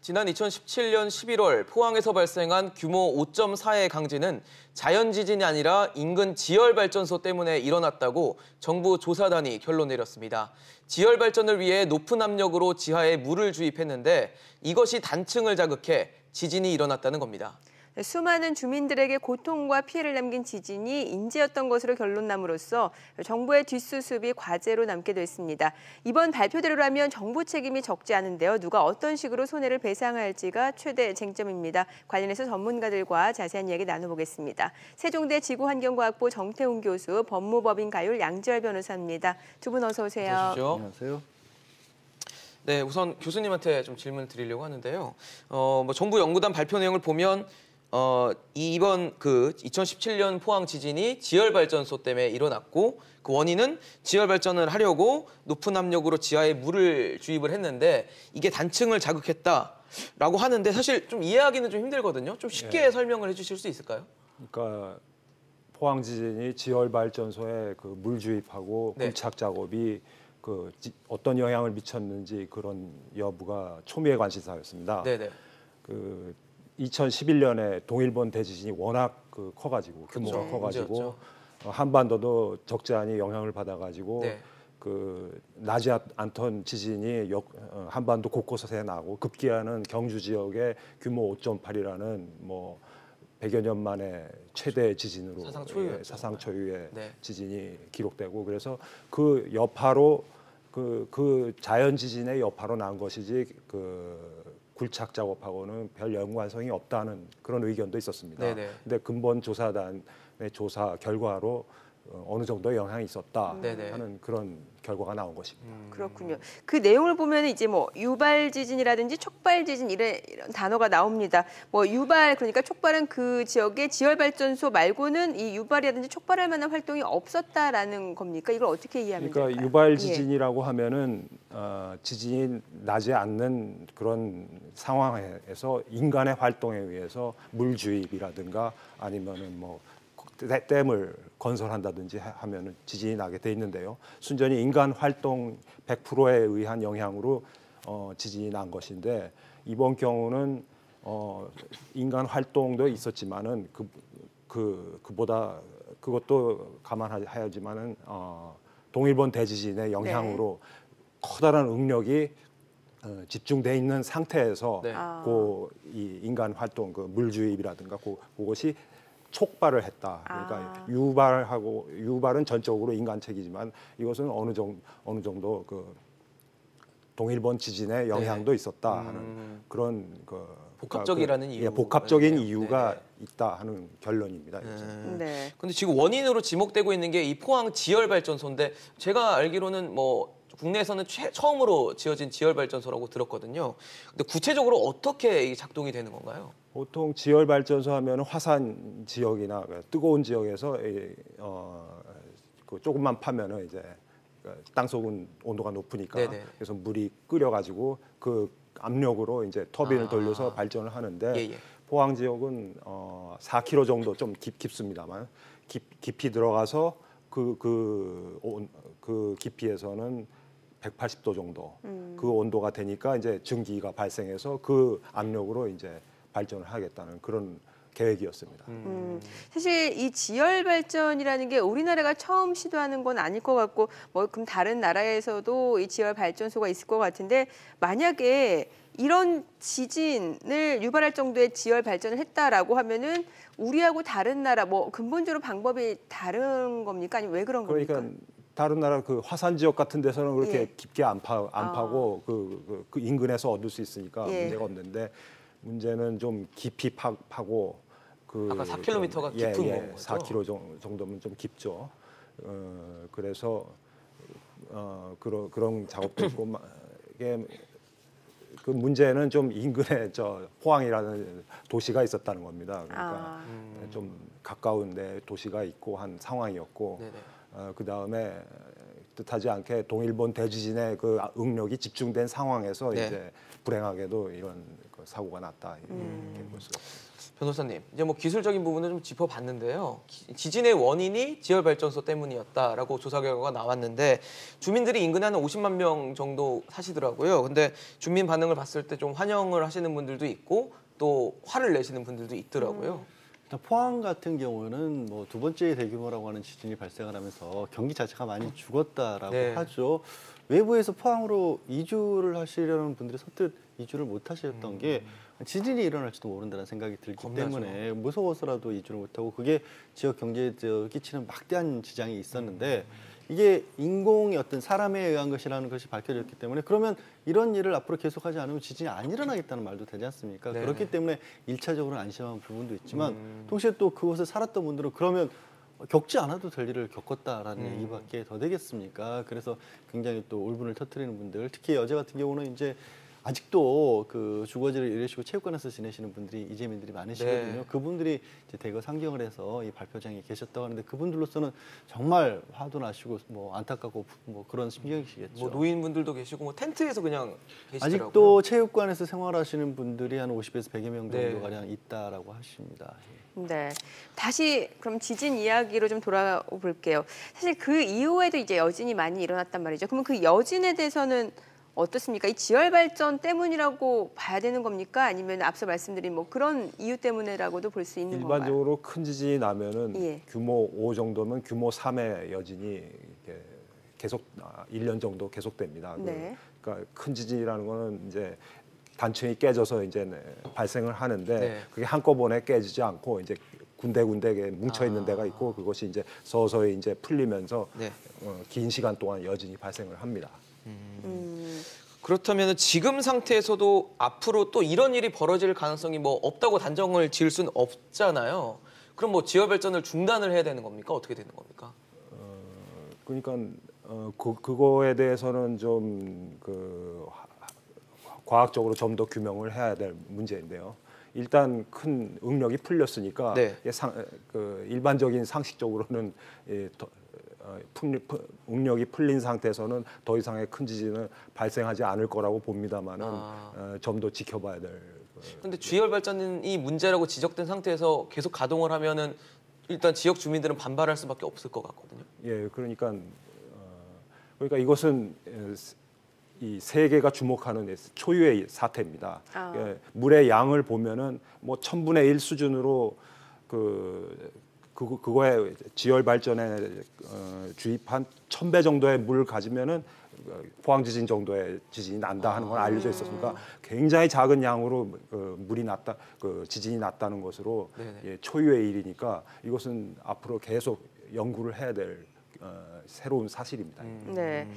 지난 2017년 11월 포항에서 발생한 규모 5.4의 강진은 자연지진이 아니라 인근 지열발전소 때문에 일어났다고 정부 조사단이 결론 내렸습니다. 지열발전을 위해 높은 압력으로 지하에 물을 주입했는데 이것이 단층을 자극해 지진이 일어났다는 겁니다. 수많은 주민들에게 고통과 피해를 남긴 지진이 인재였던 것으로 결론 남으로써 정부의 뒷수습이 과제로 남게 됐습니다. 이번 발표대로라면 정부 책임이 적지 않은데요. 누가 어떤 식으로 손해를 배상할지가 최대 쟁점입니다. 관련해서 전문가들과 자세한 이야기 나눠보겠습니다. 세종대 지구환경과학부 정태웅 교수, 법무법인 가율 양지열 변호사입니다. 두 분 어서 오세요. 안녕하세요. 네, 우선 교수님한테 좀 질문 드리려고 하는데요. 정부 연구단 발표 내용을 보면 이번 2017년 포항 지진이 지열발전소 때문에 일어났고 그 원인은 지열발전을 하려고 높은 압력으로 지하에 물을 주입을 했는데 이게 단층을 자극했다라고 하는데 사실 좀 이해하기는 좀 힘들거든요. 좀 쉽게 설명을 해주실 수 있을까요? 그러니까 포항 지진이 지열발전소에 그 물 주입하고 밀착 작업이 어떤 영향을 미쳤는지 그런 여부가 초미의 관심사였습니다. 네네. 2011년에 동일본 대지진이 워낙 커가지고 규모가 그렇죠. 커가지고 문제였죠. 한반도도 적지 않은 영향을 받아가지고 네. 나지 않던 지진이 한반도 곳곳에 나고 급기야는 경주 지역의 규모 5.8이라는 100여 년 만에 최대 지진으로 사상 초유의 네. 지진이 기록되고 그래서 그 여파로 그 자연 지진의 여파로 난 것이지 굴착 작업하고는 별 연관성이 없다는 그런 의견도 있었습니다. 그런데 근본 조사단의 조사 결과로 어느 정도 영향이 있었다 하는 그런 결과가 나온 것입니다. 그렇군요. 그 내용을 보면 이제 유발 지진이라든지 촉발 지진 이런 단어가 나옵니다. 유발 그러니까 촉발은 그 지역의 지열 발전소 말고는 이 유발이라든지 촉발할 만한 활동이 없었다라는 겁니까? 이걸 어떻게 이해하면 될까요? 그러니까 유발 지진이라고 하면은 지진이 나지 않는 그런 상황에서 인간의 활동에 의해서 물 주입이라든가 아니면은 댐을 건설한다든지 하면은 지진이 나게 돼 있는데요. 순전히 인간 활동 100%에 의한 영향으로 지진이 난 것인데 이번 경우는 인간 활동도 있었지만은 그보다 그것도 감안해야지만은 동일본 대지진의 영향으로 커다란 응력이 집중돼 있는 상태에서 이 인간 활동 물 주입이라든가 그것이 촉발을 했다. 그러니까 유발은 전적으로 인간 책이지만 이것은 어느 정도 동일본 지진의 영향도 있었다 하는 그런 복합적이라는 이유. 복합적인 이유가 있다 하는 결론입니다. 근데 지금 원인으로 지목되고 있는 게 이 포항 지열발전소인데 제가 알기로는 국내에서는 처음으로 지어진 지열발전소라고 들었거든요. 근데 구체적으로 어떻게 작동이 되는 건가요? 보통 지열발전소 하면 화산 지역이나 뜨거운 지역에서 조금만 파면은 이제 땅속은 온도가 높으니까 그래서 물이 끓여가지고 그 압력으로 이제 터빈을 돌려서 발전을 하는데 포항 지역은 4km 정도 좀 깊습니다만 깊이 들어가서 그 깊이에서는 180도 정도 그 온도가 되니까 이제 증기가 발생해서 그 압력으로 이제 발전을 하겠다는 그런 계획이었습니다. 사실 이 지열 발전이라는 게 우리나라가 처음 시도하는 건 아닐 것 같고 그럼 다른 나라에서도 이 지열 발전소가 있을 것 같은데 만약에 이런 지진을 유발할 정도의 지열 발전을 했다라고 하면은 우리하고 다른 나라 근본적으로 방법이 다른 겁니까? 아니면 왜 그런 겁니까? 그러니까 다른 나라 화산 지역 같은 데서는 그렇게 깊게 안 파고 그 인근에서 얻을 수 있으니까 문제가 없는데 문제는 좀 깊이 파고 아까 4km가 깊은 거죠? 4km 정도면 좀 깊죠. 그래서 그런 작업도 있고 이게 그 문제는 좀 인근에 포항이라는 도시가 있었다는 겁니다. 그러니까 좀 가까운 데 도시가 있고 한 상황이었고 그 다음에 뜻하지 않게 동일본 대지진의 그 응력이 집중된 상황에서 이제 불행하게도 이런 사고가 났다 이렇게 볼 수가 있습니다. 변호사님, 이제 뭐 기술적인 부분을 좀 짚어봤는데요. 지진의 원인이 지열발전소 때문이었다라고 조사 결과가 나왔는데 주민들이 인근에 한 50만 명 정도 사시더라고요. 근데 주민 반응을 봤을 때 좀 환영을 하시는 분들도 있고 또 화를 내시는 분들도 있더라고요. 일단 포항 같은 경우는 뭐 두 번째 대규모라고 하는 지진이 발생을 하면서 경기 자체가 많이 죽었다라고 네. 하죠. 외부에서 포항으로 이주를 하시려는 분들이 선뜻 이주를 못 하셨던 게 지진이 일어날지도 모른다는 생각이 들기 겁나죠. 때문에 무서워서라도 이주를 못하고 그게 지역 경제에 끼치는 막대한 지장이 있었는데 이게 인공의 어떤 사람에 의한 것이라는 것이 밝혀졌기 때문에 그러면 이런 일을 앞으로 계속하지 않으면 지진이 안 일어나겠다는 말도 되지 않습니까? 네. 그렇기 때문에 일차적으로는 안심한 부분도 있지만 동시에 또 그곳에 살았던 분들은 그러면 겪지 않아도 될 일을 겪었다라는 얘기밖에 더 되겠습니까? 그래서 굉장히 또 울분을 터뜨리는 분들, 특히 어제 같은 경우는 이제 아직도 그 주거지를 이루시고 체육관에서 지내시는 분들이 이재민들이 많으시거든요. 네. 그분들이 이제 대거 상경을 해서 이 발표장에 계셨다고 하는데 그분들로서는 정말 화도 나시고 뭐 안타깝고 뭐 그런 심경이시겠죠. 뭐 노인분들도 계시고 뭐 텐트에서 그냥 계시더라고요. 아직도 체육관에서 생활하시는 분들이 한 50에서 100여 명 정도 네. 가량 있다라고 하십니다. 네. 다시 그럼 지진 이야기로 좀 돌아와 볼게요. 사실 그 이후에도 이제 여진이 많이 일어났단 말이죠. 그러면 그 여진에 대해서는 어떻습니까? 이 지열 발전 때문이라고 봐야 되는 겁니까? 아니면 앞서 말씀드린 뭐 그런 이유 때문에라고도 볼 수 있는 건가요? 일반적으로 큰 지진이 나면은 예. 규모 5 정도면 규모 3의 여진이 이렇게 계속 1년 정도 계속됩니다. 네. 그러니까 큰 지진이라는 거는 이제 단층이 깨져서 이제 발생을 하는데 네. 그게 한꺼번에 깨지지 않고 이제 군데군데 뭉쳐 있는 데가 있고 그것이 이제 서서히 이제 풀리면서 네. 긴 시간 동안 여진이 발생을 합니다. 그렇다면 지금 상태에서도 앞으로 또 이런 일이 벌어질 가능성이 뭐 없다고 단정을 지을 수는 없잖아요. 그럼 뭐 지열 발전을 중단을 해야 되는 겁니까? 어떻게 되는 겁니까? 그러니까 그거에 대해서는 좀 과학적으로 좀 더 규명을 해야 될 문제인데요. 일단 큰 응력이 풀렸으니까 네. 일반적인 상식적으로는 응력이 풀린 상태에서는 더 이상의 큰 지진은 발생하지 않을 거라고 봅니다만은 좀 더 지켜봐야 될. 근데 지열 발전이 문제라고 지적된 상태에서 계속 가동을 하면은 일단 지역 주민들은 반발할 수밖에 없을 것 같거든요. 예, 그러니까 이것은 이 세계가 주목하는 초유의 사태입니다. 예, 물의 양을 보면은 뭐 1000분의 1 수준으로 그거에 지열 발전에 주입한 1000배 정도의 물을 가지면은 포항 지진 정도의 지진이 난다 하는 건 알려져 있었으니까 굉장히 작은 양으로 물이 났다, 지진이 났다는 것으로 예, 초유의 일이니까 이것은 앞으로 계속 연구를 해야 될 새로운 사실입니다. 네.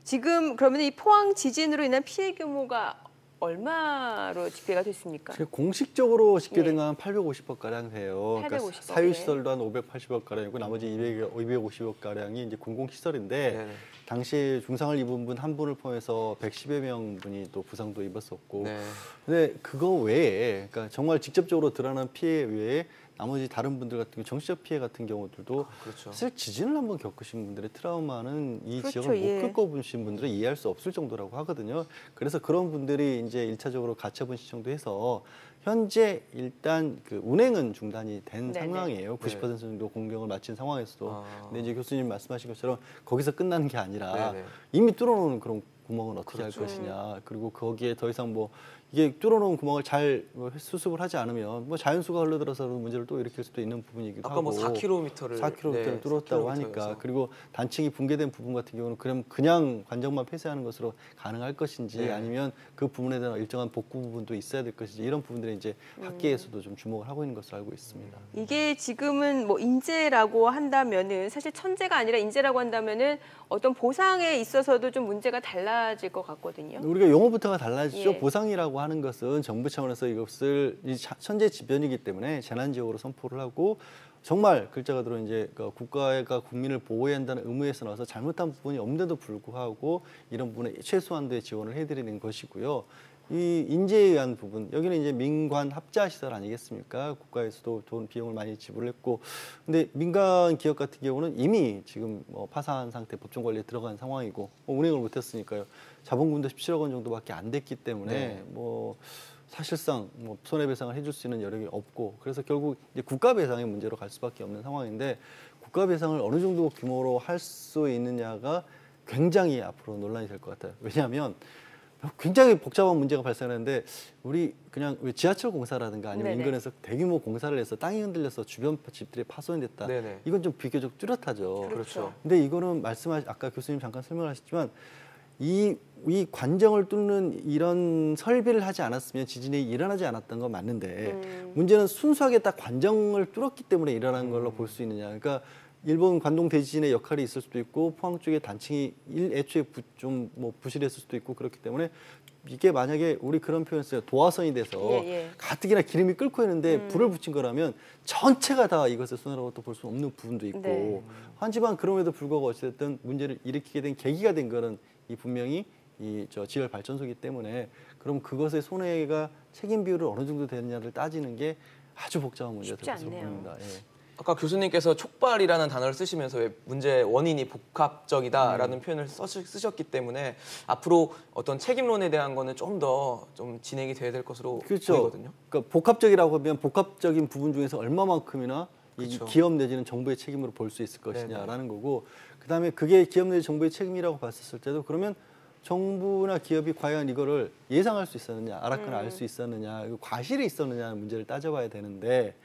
지금 그러면 이 포항 지진으로 인한 피해 규모가 얼마로 집계가 됐습니까? 공식적으로 집계된 예. 건 한 850억 가량 돼요. 850억, 그러니까 사유시설도 한 580억 가량이고 나머지 250억 가량이 이제 공공시설인데 네네. 당시 중상을 입은 분 한 분을 포함해서 110여 명 분이 또 부상도 입었었고. 네. 근데 그거 외에, 그러니까 정말 직접적으로 드러난 피해 외에 나머지 다른 분들 같은 경우 정치적 피해 같은 경우들도 그렇죠. 사실 지진을 한번 겪으신 분들의 트라우마는 이 그렇죠, 지역을 예. 못 겪어보신 분들은 이해할 수 없을 정도라고 하거든요. 그래서 그런 분들이 이제 1차적으로 가처분 신청도 해서 현재 일단 그 운행은 중단이 된 네네. 상황이에요. 90% 정도 공경을 마친 상황에서도. 근데 이제 교수님 말씀하신 것처럼 거기서 끝나는 게 아니라 네네. 이미 뚫어놓은 그런 구멍은 어떻게 그렇죠. 할 것이냐. 그리고 거기에 더 이상 뭐 이게 뚫어놓은 구멍을 잘 수습을 하지 않으면 뭐 자연수가 흘러들어서 문제를 또 일으킬 수도 있는 부분이기도 아까 하고. 뭐 4km를 4km를 뚫었다고 하니까. 그리고 단층이 붕괴된 부분 같은 경우는 그냥 관정만 폐쇄하는 것으로 가능할 것인지 네. 아니면 그 부분에 대한 일정한 복구 부분도 있어야 될 것인지 이런 부분들이 이제 학계에서도 좀 주목을 하고 있는 것으로 알고 있습니다. 이게 지금은 뭐 인재라고 한다면은 사실 천재가 아니라 인재라고 한다면은 어떤 보상에 있어서도 좀 문제가 달라질 것 같거든요. 우리가 용어부터가 달라지죠. 예. 보상이라고 하는 것은 정부 차원에서 이것을 천재지변이기 때문에 재난지역으로 선포를 하고 정말 글자가 들어 이제 국가가 국민을 보호해야 한다는 의무에서 나와서 잘못한 부분이 없는데도 불구하고 이런 부분에 최소한도의 지원을 해드리는 것이고요. 이 인재에 의한 부분, 여기는 이제 민관 합자 시설 아니겠습니까? 국가에서도 돈 비용을 많이 지불했고, 근데 민간 기업 같은 경우는 이미 지금 뭐 파산 상태, 법정 관리에 들어간 상황이고 운행을 못했으니까요. 자본금도 17억 원 정도밖에 안 됐기 때문에 네. 뭐 사실상 뭐 손해배상을 해줄 수 있는 여력이 없고 그래서 결국 이제 국가배상의 문제로 갈 수밖에 없는 상황인데 국가배상을 어느 정도 규모로 할 수 있느냐가 굉장히 앞으로 논란이 될 것 같아요. 왜냐하면 굉장히 복잡한 문제가 발생하는데 우리 그냥 지하철 공사라든가 아니면 네네. 인근에서 대규모 공사를 해서 땅이 흔들려서 주변 집들이 파손이 됐다. 네네. 이건 좀 비교적 뚜렷하죠. 그렇죠. 근데 이거는 아까 교수님 잠깐 설명하셨지만 이 관정을 뚫는 이런 설비를 하지 않았으면 지진이 일어나지 않았던 건 맞는데 문제는 순수하게 딱 관정을 뚫었기 때문에 일어난 걸로 볼 수 있느냐. 그러니까 일본 관동 대지진의 역할이 있을 수도 있고 포항 쪽에 단층이 애초에 좀 뭐 부실했을 수도 있고 그렇기 때문에 이게 만약에 우리 그런 표현을 써요. 도화선이 돼서 가뜩이나 기름이 끓고 있는데 불을 붙인 거라면 전체가 다 이것을 손해라고 또 볼 수 없는 부분도 있고 네. 하지만 그럼에도 불구하고 어쨌든 문제를 일으키게 된 계기가 된 거는 이 분명히 지열 발전소이기 때문에 그럼 그것의 손해가 책임 비율을 어느 정도 되느냐를 따지는 게 아주 복잡한 문제가 될 것으로 보입니다. 예. 아까 교수님께서 촉발이라는 단어를 쓰시면서 왜 문제 원인이 복합적이다라는 표현을 쓰셨기 때문에 앞으로 어떤 책임론에 대한 거는 좀 더 좀 진행이 돼야 될 것으로 보이거든요. 그러니까 복합적이라고 하면 복합적인 부분 중에서 얼마만큼이나 이 그렇죠. 기업 내지는 정부의 책임으로 볼 수 있을 것이냐라는 거고 그다음에 그게 기업 내지 정부의 책임이라고 봤을 때도 그러면 정부나 기업이 과연 이거를 예상할 수 있었느냐, 알았거나 알 수 있었느냐, 과실이 있었느냐는 문제를 따져봐야 되는데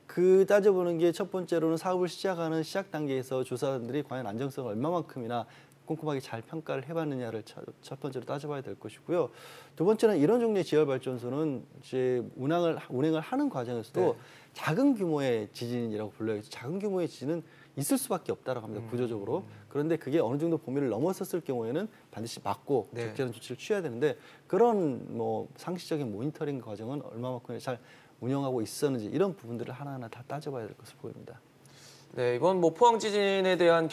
그 따져보는 게 첫 번째로는 사업을 시작하는 시작 단계에서 조사원들이 과연 안정성을 얼마만큼이나 꼼꼼하게 잘 평가를 해봤느냐를 첫 번째로 따져봐야 될 것이고요. 두 번째는 이런 종류의 지열 발전소는 이제 운행을 하는 과정에서도 작은 규모의 지진이라고 불러야겠죠. 작은 규모의 지진은 있을 수밖에 없다라고 합니다. 구조적으로. 그런데 그게 어느 정도 범위를 넘어섰을 경우에는 반드시 막고 적절한 조치를 취해야 되는데 그런 뭐 상시적인 모니터링 과정은 얼마만큼 잘 운영하고 있었는지 이런 부분들을 하나하나 다 따져봐야 될 것으로 보입니다. 네, 이번 뭐 포항 지진에 대한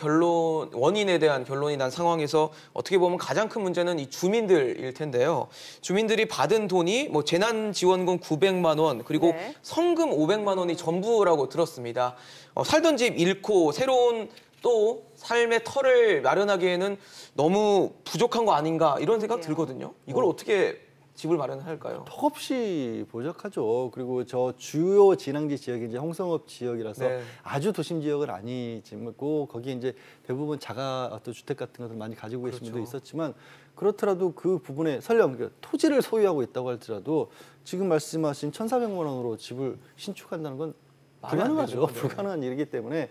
원인에 대한 결론이 난 상황에서 어떻게 보면 가장 큰 문제는 이 주민들일 텐데요. 주민들이 받은 돈이 뭐 재난지원금 900만 원 그리고 성금 500만 원이 전부라고 들었습니다. 살던 집 잃고 새로운 또 삶의 터를 마련하기에는 너무 부족한 거 아닌가 이런 생각 들거든요. 이걸 어떻게 집을 마련할까요? 턱없이 부족하죠. 그리고 저 주요 진앙지 지역이 이제 홍성읍 지역이라서 아주 도심 지역은 아니고 거기에 이제 대부분 자가 어떤 주택 같은 것을 많이 가지고 계신 분도 있었지만 그렇더라도 그 부분에 설령 토지를 소유하고 있다고 할지라도 지금 말씀하신 1,400만 원으로 집을 신축한다는 건 불가능하죠. 불가능한 일이기 때문에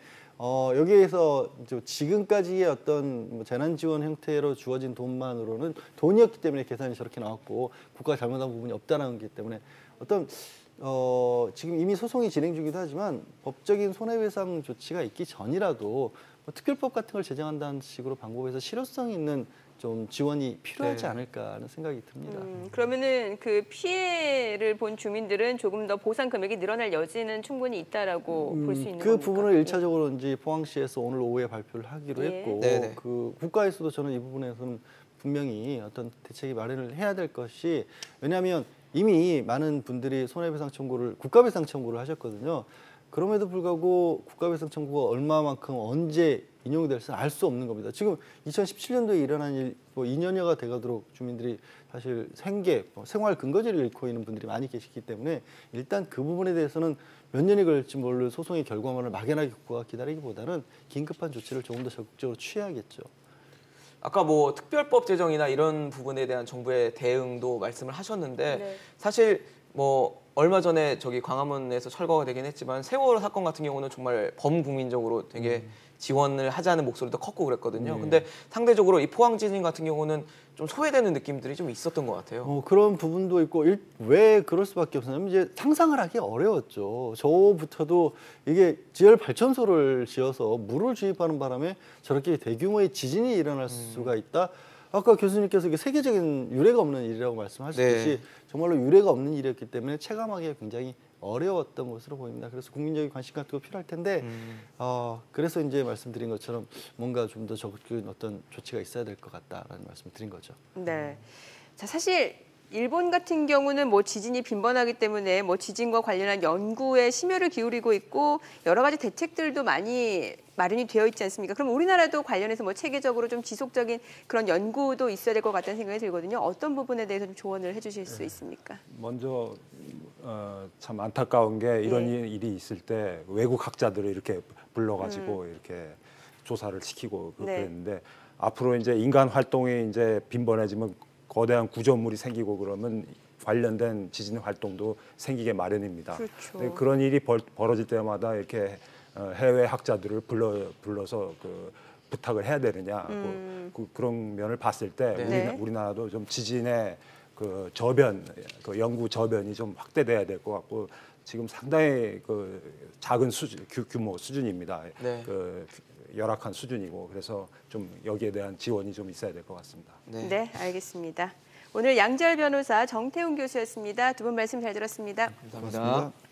여기에서 지금까지의 어떤 뭐 재난지원 형태로 주어진 돈만으로는 돈이었기 때문에 계산이 저렇게 나왔고 국가가 잘못한 부분이 없다는 거기 때문에 어떤 지금 이미 소송이 진행 중이기도 하지만 법적인 손해배상 조치가 있기 전이라도 뭐 특별법 같은 걸 제정한다는 식으로 방법에서 실효성 있는 좀 지원이 필요하지 않을까 하는 생각이 듭니다. 그러면은 그 피해를 본 주민들은 조금 더 보상 금액이 늘어날 여지는 충분히 있다라고 볼 수 있는 그 겁니까? 부분을 1차적으로 이제 포항시에서 오늘 오후에 발표를 하기로 했고 그 국가에서도 저는 이 부분에서는 분명히 어떤 대책이 마련을 해야 될 것이 왜냐하면 이미 많은 분들이 손해배상 청구를 국가배상 청구를 하셨거든요. 그럼에도 불구하고 국가배상 청구가 얼마만큼 언제 인용이 될지 알 수 없는 겁니다. 지금 2017년도에 일어난 일, 뭐 2년여가 돼가도록 주민들이 사실 생활 근거지를 잃고 있는 분들이 많이 계시기 때문에 일단 그 부분에 대해서는 몇 년이 걸릴지 모를 소송의 결과만을 막연하게 국가가 기다리기보다는 긴급한 조치를 조금 더 적극적으로 취해야겠죠. 아까 뭐 특별법 제정이나 이런 부분에 대한 정부의 대응도 말씀을 하셨는데 사실 뭐 얼마 전에 저기 광화문에서 철거가 되긴 했지만 세월호 사건 같은 경우는 정말 범국민적으로 되게 지원을 하자는 목소리도 컸고 그랬거든요. 근데 상대적으로 이 포항 지진 같은 경우는 좀 소외되는 느낌들이 좀 있었던 것 같아요. 그런 부분도 있고 왜 그럴 수밖에 없었냐면 이제 상상을 하기 어려웠죠. 저부터도 이게 지열 발전소를 지어서 물을 주입하는 바람에 저렇게 대규모의 지진이 일어날 수가 있다. 아까 교수님께서 이게 세계적인 유례가 없는 일이라고 말씀하셨듯이 정말로 유례가 없는 일이었기 때문에 체감하기가 굉장히 어려웠던 것으로 보입니다. 그래서 국민적인 관심 같은 거 필요할 텐데 그래서 이제 말씀드린 것처럼 뭔가 좀 더 적극적인 어떤 조치가 있어야 될 것 같다라는 말씀을 드린 거죠. 네. 자, 사실 일본 같은 경우는 뭐 지진이 빈번하기 때문에 뭐 지진과 관련한 연구에 심혈을 기울이고 있고 여러 가지 대책들도 많이 마련이 되어 있지 않습니까? 그럼 우리나라도 관련해서 뭐 체계적으로 좀 지속적인 그런 연구도 있어야 될 것 같다는 생각이 들거든요. 어떤 부분에 대해서 좀 조언을 해주실 수 있습니까? 먼저 참 안타까운 게 이런 네. 일이 있을 때 외국 학자들을 이렇게 불러가지고 이렇게 조사를 시키고 네. 그랬는데 앞으로 이제 인간 활동이 이제 빈번해지면 거대한 구조물이 생기고 그러면 관련된 지진 활동도 생기게 마련입니다. 그렇죠. 근데 그런 일이 벌어질 때마다 이렇게 해외 학자들을 불러서 그 부탁을 해야 되느냐 그런 면을 봤을 때 네. 우리나라도 좀 지진의 그 저변, 그 연구 저변이 좀 확대돼야 될 것 같고 지금 상당히 그 작은 규모 수준입니다. 네. 그 열악한 수준이고 그래서 좀 여기에 대한 지원이 좀 있어야 될 것 같습니다. 네, 알겠습니다. 오늘 양지열 변호사, 정태훈 교수였습니다. 두 분 말씀 잘 들었습니다. 감사합니다.